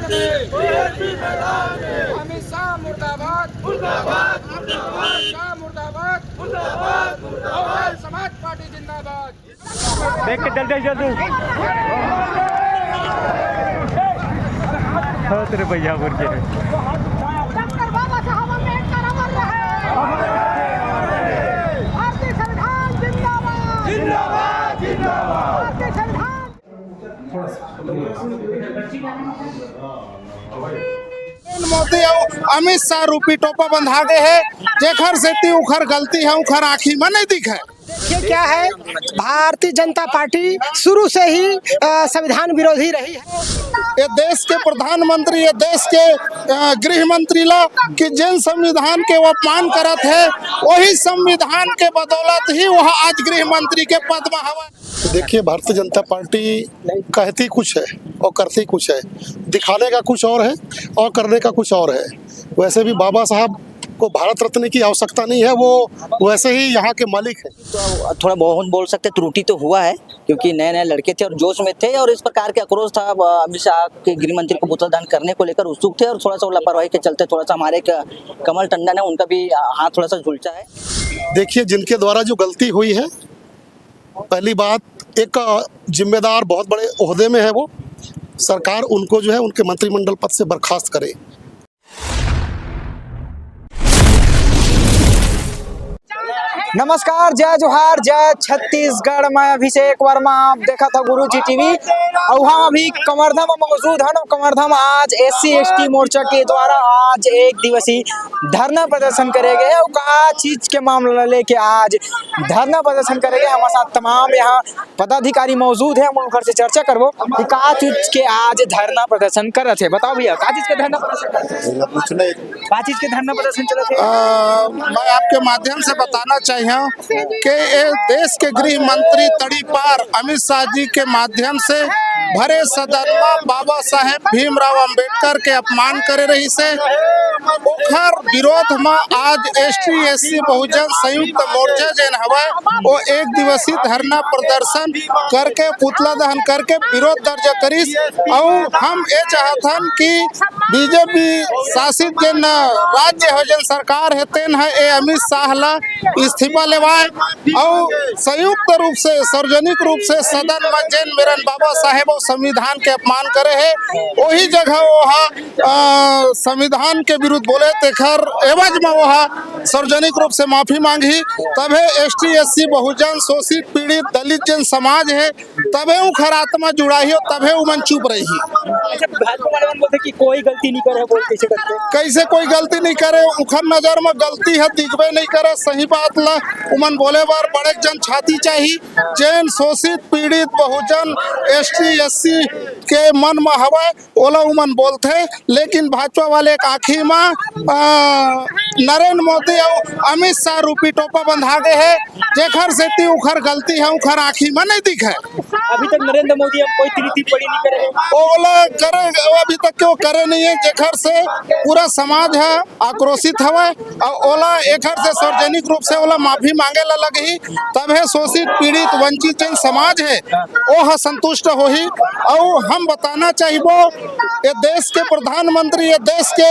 अमित शाह मुर्दाबाद मुर्दाबाद मुर्दाबाद शाह मुर्दाबाद मुर्दाबाद मुर्दाबाद समाज पार्टी जिंदाबाद। देख के जल्दी जल्दी तेरे भैया बोल के डॉक्टर बाबा साहब अम्बेडकर अमर रहे। भारतीय संविधान जिंदाबाद जिंदाबाद जिंदाबाद। भारतीय संविधान मोदी और अमित शाह रूपी टोपा बंधा गए है, जेखर से ती उखर गलती है उखर आँखी में नहीं दिखे। ये क्या है, भारतीय जनता पार्टी शुरू से ही संविधान विरोधी रही है। ये देश के प्रधानमंत्री, ये देश के गृह मंत्री ला कि जिन संविधान के वो अपमान करत है, वही संविधान के बदौलत ही वह आज गृह मंत्री के पद में हवा। देखिए, भारतीय जनता पार्टी कहती कुछ है और करती कुछ है, दिखाने का कुछ और है और करने का कुछ और है। वैसे भी बाबा साहब को भारत रत्न की आवश्यकता नहीं है, वो वैसे ही यहाँ के मालिक हैं। तो थोड़ा बहुत बोल सकते त्रुटि तो हुआ है, क्योंकि नए नए लड़के थे और जोश में थे और इस प्रकार के आक्रोश था। अमित शाह के गृह मंत्री को बोतल दान करने को लेकर उत्सुक थे और थोड़ा सा लापरवाही के चलते थोड़ा सा हमारे कमल टंडन है उनका भी हाथ थोड़ा सा झुलसा है। देखिए, जिनके द्वारा जो गलती हुई है, पहली बात, एक जिम्मेदार बहुत बड़े ओहदे में है वो, सरकार उनको जो है उनके मंत्रिमंडल पद से बर्खास्त करे। नमस्कार, जय जोहार, जय छत्तीसगढ़। मैं अभिषेक वर्मा, आप देखा था गुरु जी टीवी। और हम अभी कमरधम मौजूद है। कमरधम आज SC ST मोर्चा के द्वारा आज एक दिवसीय धरना प्रदर्शन करेंगे और का चीज के मामला लेके आज धरना प्रदर्शन करेंगे। हमारे साथ तमाम यहाँ पदाधिकारी मौजूद है, हम उनकर से चर्चा करबो कि का चीज के आज धरना प्रदर्शन कर रहे थे। बताओ भैया, का चीज के धरना प्रदर्शन चल रहे? मैं आपके माध्यम से बताना चाहिए कि देश के गृह मंत्री तड़ी पार अमित शाह जी के माध्यम से भरे सदन में बाबा साहेब भीमराव अंबेडकर के अपमान करे रही से ओखर विरोध में आज ST SC बहुजन संयुक्त मोर्चा जन हवा वो एक दिवसीय धरना प्रदर्शन करके पुतला दहन करके विरोध दर्ज करीस। और हम ये चाहतन कि बीजेपी शासित जन राज्य है, जन सरकार है, तेन है ए अमित शाह ला इस्तीफा लेवाए और संयुक्त रूप से सार्वजनिक रूप से सदन में जैन मेरन बाबा साहेब और संविधान के अपमान करे है, वही जगह वहाँ संविधान के विरुद्ध बोले तेखर एवज में वहाँ सार्वजनिक रूप से माफी मांगी। तबे ST SC बहुजन शोषित पीड़ित दलित जन समाज है, तबे उखर आत्मा जुड़ाही हो, तबे उमन चुप रही। बोलते कि कोई गलती नहीं करे, बोल कैसे कोई गलती नहीं करे, उखर नजर में गलती है दिखबे नहीं करे। सही बात ला उमन बोले बार बड़े जन छाती चाहिए, जैन शोषित पीड़ित बहुजन ST SC के मन में हवा ओला उमन बोलते। लेकिन भाजपा वाले के आँखी में नरेंद्र मोदी और अमित शाह रूपी टोपा बंधा गए है, जेखर से ती उखर गलती है उखर आँखी में नहीं दिखे। अभी तक नरेंद्र मोदी अब कोई टिप्पणी नहीं करे, ओला करे अभी तक क्यों करे नहीं है, जेखर से पूरा समाज है आक्रोशित हवा और ओला एखर से सार्वजनिक रूप से ओला माफी मांगे ला लगी, तब है शोषित पीड़ित वंचित जन समाज है वो संतुष्ट हो ही। और हम बताना चाहिए ये देश के प्रधानमंत्री, ये देश के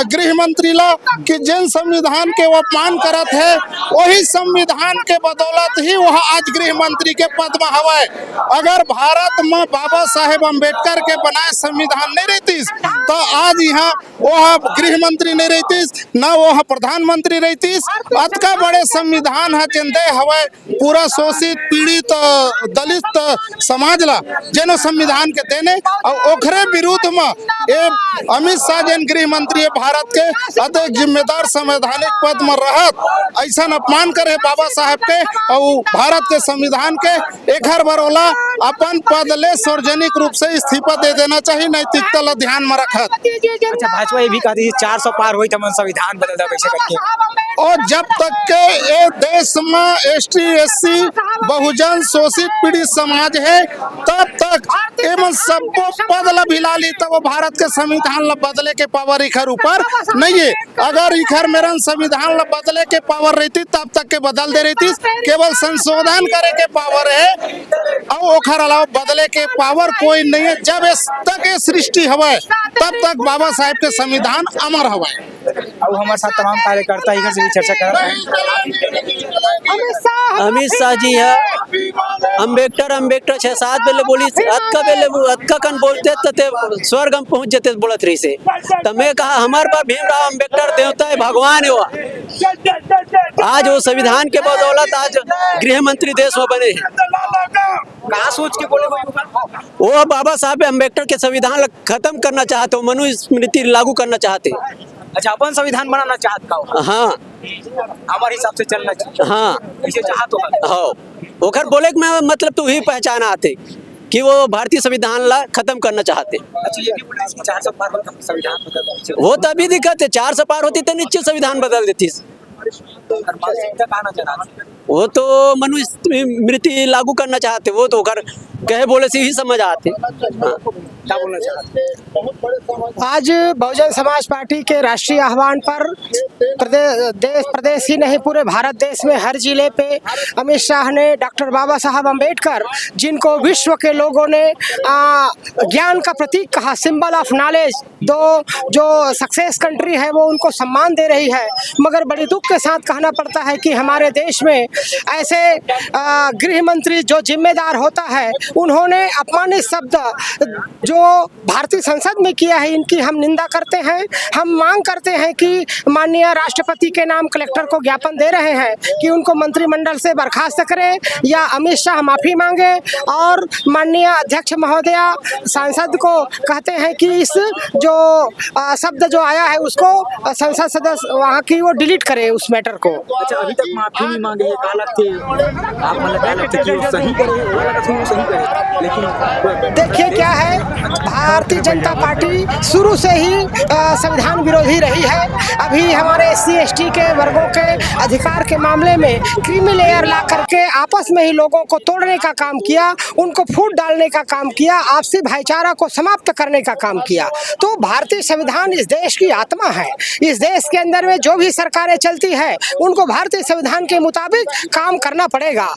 गृह मंत्री ला कि जिन संविधान के वो अपमान करत है, वही संविधान के बदौलत ही वह आज गृह मंत्री के पद में हवा। अगर भारत में बाबा साहेब अम्बेडकर के बनाए संविधान नहीं रहती तो आज यहाँ वह गृह मंत्री नहीं रहती, न वह प्रधानमंत्री रहती। अतका बड़े संविधान है जिन दे हवा पूरा शोषित पीड़ित दलित समाज ला जेनो संविधान के देने और ओखरे विरुद्ध में ये अमित शाह जन गृह मंत्री भारत के अधिक जिम्मेदार संवैधानिक पद में रहत ऐसा अपमान करे बाबा साहेब के और भारत के संविधान के एक हर बरोला अपन पद ले सार्वजनिक रूप से इस्तीफा दे देना चाहिए, नैतिकता ला ध्यान में रखत। अच्छा, भाजपा ये भी कहती है 400 पार हुई तो संविधान बदल दे वैसे करके। और जब तक के ये देश में ST SC बहुजन शोषित पीड़ित समाज है, तब तक एवं सबको पद ला भिला ली तब भारत के संविधान ला बदले के पावर इखर ऊपर नहीं है। अगर इखर मेरन संविधान ला बदले के पावर रहती तब तक के बदल दे रहती, केवल संशोधन करे के पावर है। ओखर अलावा बदले के पावर कोई नहीं है। जब इस तक ये सृष्टि हवे तब तक बाबा साहेब के संविधान अमर हवे। अब हमारे साथ तमाम कार्यकर्ता इधर से भी चर्चा कर रहे हैं। अमित शाह जी है अम्बेडकर 6-7 बेले बोली अक्का कन बोलते तो स्वर्ग हम पहुंच जाते बोलत रही से। तो मैं कहा हमारे पास भीमराव अम्बेडकर देवता है, भगवान है वो। आज वो संविधान के बदौलत आज गृह मंत्री देश में बने हैं। कहाँ सोच के बोले वो बाबा साहब अम्बेडकर के संविधान खत्म करना चाहते हो, मनुस्मृति लागू करना चाहते। अच्छा, अपन संविधान बनाना चाहता हो? हाँ, हमारे हिसाब से चलना चाहिए। हाँ, इसे चाह तो हाँ, ओखर बोले कि मैं मतलब तो ही पहचान आते कि वो भारतीय संविधान ला खत्म करना चाहते। अच्छा, ये भी बोले इसकी 400 पार होता संविधान बदल वो तभी दिक्कत है, 400 पार होती तो निश्चित संविधान बदल देती। वो तो मनुस्मृति लागू करना चाहते, वो तो कर कहे बोले से ही समझ आते। हाँ। क्या बोलना चाहते? आज बहुजन समाज पार्टी के राष्ट्रीय आह्वान पर प्रदेश ही नहीं पूरे भारत देश में हर जिले पे अमित शाह ने डॉक्टर बाबा साहब अम्बेडकर, जिनको विश्व के लोगों ने ज्ञान का प्रतीक कहा, सिंबल ऑफ नॉलेज, जो सक्सेस कंट्री है वो उनको सम्मान दे रही है। मगर बड़ी दुख के साथ कहना पड़ता है कि हमारे देश में ऐसे गृह मंत्री जो जिम्मेदार होता है, उन्होंने अपमानित शब्द जो भारतीय संसद में किया है, इनकी हम निंदा करते हैं। हम मांग करते हैं कि माननीय राष्ट्रपति के नाम कलेक्टर को ज्ञापन दे रहे हैं कि उनको मंत्रिमंडल से बर्खास्त करें या अमित शाह माफी मांगे, और माननीय अध्यक्ष महोदया सांसद को कहते हैं कि इस जो शब्द जो आया है उसको संसद सदस्य वहाँ की वो डिलीट करे उस मैटर को। अच्छा, अभी तक माफी नहीं मांगे, ये कहा लगते आप मतलब कि वो सही करे, लेकिन देखिए क्या है, भारतीय जनता पार्टी शुरू से ही संविधान विरोधी रही है। अभी हमारे SC/ST के वर्गों के अधिकार के मामले में क्रीमी लेयर ला करके आपस में ही लोगों को तोड़ने का काम किया, उनको फूट डालने का काम किया, आपसी भाईचारा को समाप्त करने का काम किया। तो भारतीय संविधान इस देश की आत्मा है। इस देश के अंदर में जो भी सरकारें चलती है उनको भारतीय संविधान के मुताबिक काम करना पड़ेगा।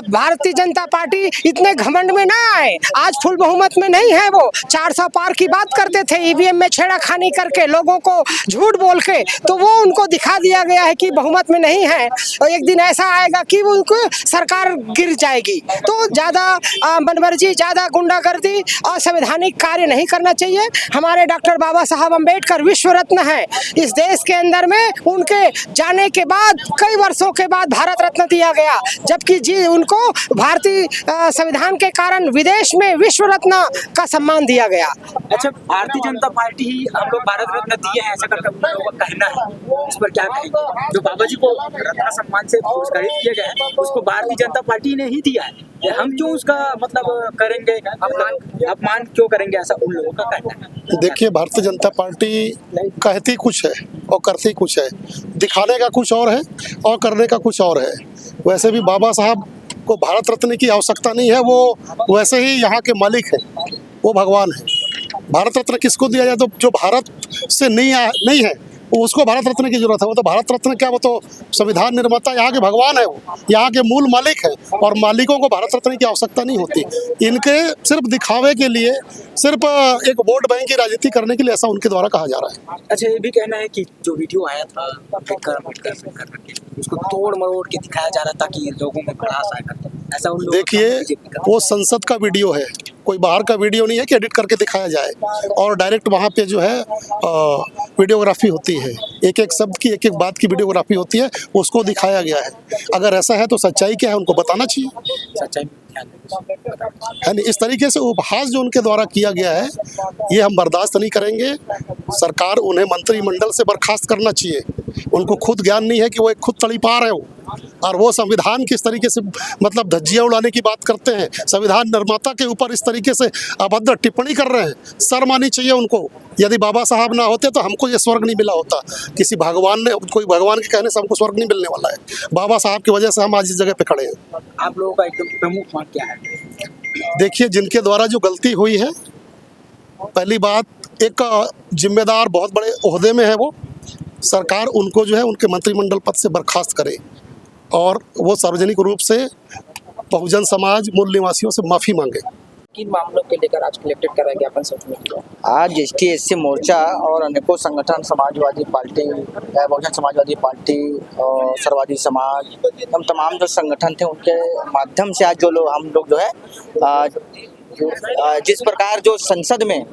भारतीय जनता पार्टी इतने घमंड में ना आए, आज फुल बहुमत में नहीं है। वो 400 पार की बात करते थे, EVM में छेड़ाखानी करके लोगों को झूठ बोल के, तो वो उनको दिखा दिया गया है कि बहुमत में नहीं है, और एक दिन ऐसा आएगा कि वो उनको सरकार गिर जाएगी। तो ज़्यादा मनमर्जी, ज़्यादा गुंडागर्दी और संवैधानिक कार्य नहीं करना चाहिए। हमारे डॉक्टर बाबा साहब अम्बेडकर विश्व रत्न है। इस देश के अंदर में उनके जाने के बाद कई वर्षों के बाद भारत रत्न दिया गया, जबकि जी उनको भारतीय संविधान के कारण विदेश में विश्व रत्न का सम्मान दिया गया। अच्छा, भारतीय जनता पार्टी ही हम लोग भारत रत्न दिए हैं ऐसा करके लोगों का कहना है, इस पर क्या कहेंगे? जो बाबा जी को रत्न सम्मान से पुरस्कृत किया गया है उसको भारतीय जनता पार्टी ने ही दिया है, हम क्यों उसका मतलब करेंगे, अपमान क्यों करेंगे, ऐसा उन लोगों का कहना है। देखिए, भारतीय जनता पार्टी कहती कुछ है और करती कुछ है, दिखाने का कुछ और है और करने का कुछ और है। वैसे भी बाबा साहब को भारत रत्न की आवश्यकता नहीं है, वो वैसे ही यहाँ के मालिक हैं, वो भगवान है। भारत रत्न किसको दिया जाए? तो जो भारत से नहीं है उसको भारत रत्न की जरूरत है। वो तो भारत रत्न क्या, वो तो संविधान निर्माता यहाँ के भगवान है, वो यहाँ के मूल मालिक है, और मालिकों को भारत रत्न की आवश्यकता नहीं होती। इनके सिर्फ दिखावे के लिए, सिर्फ एक वोट बैंक की राजनीति करने के लिए ऐसा उनके द्वारा कहा जा रहा है। अच्छा, ये भी कहना है कि जो वीडियो आया था उसको तोड़ मरोड़ के दिखाया जा रहा था कि लोगों में प्रयास आया करता, ऐसा उन लोगों। देखिए, वो संसद का वीडियो है, कोई बाहर का वीडियो नहीं है कि एडिट करके दिखाया जाए, और डायरेक्ट वहाँ पे जो है वीडियोग्राफी होती है, एक एक शब्द की, एक एक बात की वीडियोग्राफी होती है, उसको दिखाया गया है। अगर ऐसा है तो सच्चाई क्या है उनको बताना चाहिए। सच्चाई है नहीं, इस तरीके से उपहास जो उनके द्वारा किया गया है ये हम बर्दाश्त नहीं करेंगे। सरकार उन्हें मंत्रिमंडल से बर्खास्त करना चाहिए। उनको खुद ज्ञान नहीं है कि वो एक खुद तड़ीपार है वो, और वो संविधान किस तरीके से मतलब धज्जियां उड़ाने की बात करते हैं, संविधान निर्माता के ऊपर इस तरीके से अभद्र टिप्पणी कर रहे हैं। शर्म आनी चाहिए उनको। यदि बाबा साहब ना होते तो हमको ये स्वर्ग नहीं मिला होता। किसी भगवान ने, कोई भगवान के कहने से हमको स्वर्ग नहीं मिलने वाला है। बाबा साहब की वजह से हम आज इस जगह पे खड़े हैं। आप लोगों का एकदम प्रमुख मांग क्या है? देखिए, जिनके द्वारा जो गलती हुई है, पहली बात, एक जिम्मेदार बहुत बड़े ओहदे में है वो, सरकार उनको जो है उनके मंत्रिमंडल पद से बर्खास्त करे और वो सार्वजनिक रूप से बहुजन समाज मूल निवासियों से माफ़ी मांगे। किन मामलों के लेकर आज कलेक्टेड कर ज्ञापन सौंपने के लिए? आज ST/SC मोर्चा और अनेकों संगठन, समाजवादी पार्टी, बहुजन समाजवादी पार्टी और सर्ववादी समाज, हम तमाम जो संगठन थे उनके माध्यम से आज जो लोग हम लोग जो है जिस प्रकार जो संसद में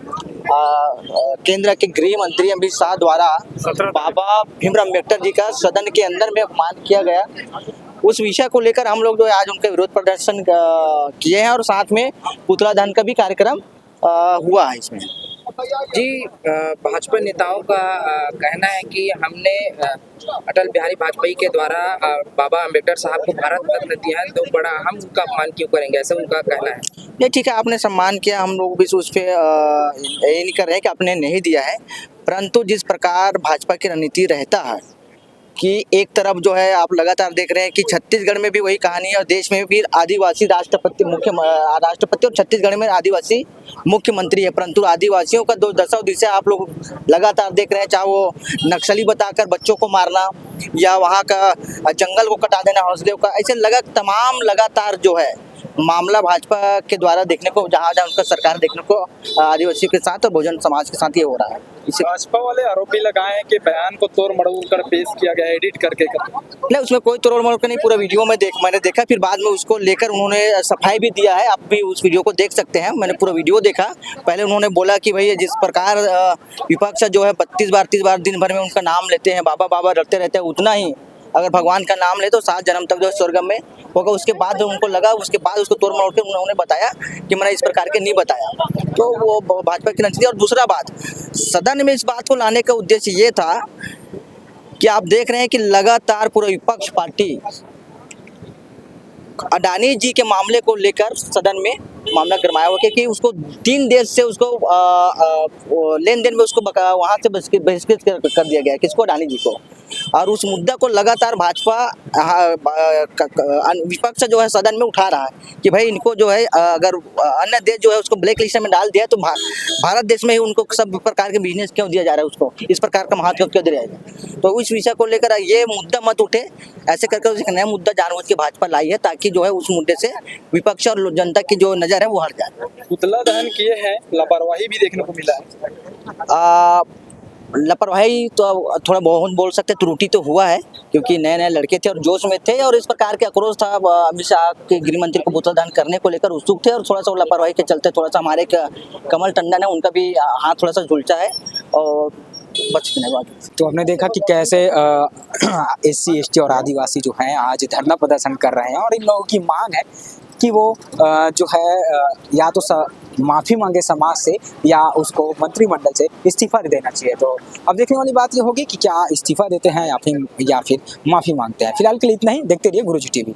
केंद्र के गृह मंत्री अमित शाह द्वारा बाबा भीमराव अम्बेडकर जी का सदन के अंदर में अपमान किया गया, उस विषय को लेकर हम लोग जो है आज उनका विरोध प्रदर्शन किए हैं और साथ में पुतला दहन का भी कार्यक्रम हुआ है इसमें। जी, भाजपा नेताओं का कहना है कि हमने अटल बिहारी वाजपेयी के द्वारा बाबा अम्बेडकर साहब को भारत रत्न दिया है, तो बड़ा हम उनका अपमान क्यों करेंगे, ऐसा उनका कहना है। नहीं, ठीक है, आपने सम्मान किया, हम लोग भी उस पर ये नहीं कर रहे हैं कि आपने नहीं दिया है, परंतु जिस प्रकार भाजपा की रणनीति रहता है कि एक तरफ जो है आप लगातार देख रहे हैं कि छत्तीसगढ़ में भी वही कहानी है और देश में भी आदिवासी राष्ट्रपति और छत्तीसगढ़ में आदिवासी मुख्यमंत्री है, परंतु आदिवासियों का दो दशा दिशा आप लोग लगातार देख रहे हैं, चाहे वो नक्सली बताकर बच्चों को मारना या वहाँ का जंगल को कटा देना, हौसले का, ऐसे तमाम लगातार जो है मामला भाजपा के द्वारा देखने को, जहाँ उनका सरकार देखने को आदिवासियों के साथ और बहुजन समाज के साथ ये हो रहा है। इसे भाजपा वाले आरोप भी लगाए हैं कि बयान को तोड़ मरोड़ कर पेश किया गया, एडिट करके नहीं, उसमें कोई तोड़ मरोड़ नहीं, पूरा वीडियो में मैंने देखा, फिर बाद में उसको लेकर उन्होंने सफाई भी दिया है, आप भी उस वीडियो को देख सकते हैं, मैंने पूरा वीडियो देखा। पहले उन्होंने बोला कि भाई जिस प्रकार विपक्ष जो है 32 बार दिन भर में उनका नाम लेते हैं, बाबा बाबा रटते रहते हैं, उतना ही अगर भगवान का नाम ले तो 7 जन्म तक जो स्वर्ग में होगा। उसके बाद जो उनको लगा, उसके बाद उसको तोड़ मरोड़ के उन्होंने बताया कि मैंने इस प्रकार के नहीं बताया, तो वो भाजपा की रणनीति। और दूसरा बात, सदन में इस बात को लाने का उद्देश्य ये था कि आप देख रहे हैं कि लगातार पूरा विपक्ष पार्टी अडानी जी के मामले को लेकर सदन में मामला गरमाया हुआ कि उसको 3 देश से उसको लेन देन में उसको वहाँ से बहिष्कृत कर दिया गया, किसको, अडानी जी को। और उस मुद्दा को लगातार भाजपा विपक्ष जो है सदन में उठा रहा है कि भाई इनको जो है अगर अन्य देश जो है उसको ब्लैक लिस्ट में डाल दिया तो भारत देश में ही उनको सब प्रकार के बिजनेस क्यों दिया जा रहा है, उसको इस प्रकार का महत्व क्यों दिया जाएगा। तो उस विषय को लेकर ये मुद्दा मत उठे, ऐसे करके एक नया मुद्दा जानबूझ के भाजपा लाई है ताकि जो है उस मुद्दे से विपक्ष और जनता की जो नज़र है वो हट जाए। पुतला दहन किए हैं, लापरवाही भी देखने को मिला है। लापरवाही तो थोड़ा बहुत बोल सकते, त्रुटि तो हुआ है क्योंकि नए नए लड़के थे और जोश में थे और इस प्रकार के आक्रोश था, अमित शाह के गृह मंत्री को पुतला दहन करने को लेकर उत्सुक थे और थोड़ा सा लापरवाही के चलते थोड़ा सा हमारे कमल टंडन है उनका भी हाथ थोड़ा सा झुलचा है और बचने बाद। तो हमने देखा कि कैसे SC ST और आदिवासी जो हैं आज धरना प्रदर्शन कर रहे हैं और इन लोगों की मांग है कि वो जो है या तो माफ़ी मांगे समाज से या उसको मंत्रिमंडल से इस्तीफा दे देना चाहिए। तो अब देखने वाली बात ये होगी कि क्या इस्तीफा देते हैं या फिर माफ़ी मांगते हैं। फिलहाल के लिए इतना ही, देखते रहिए गुरुजी TV।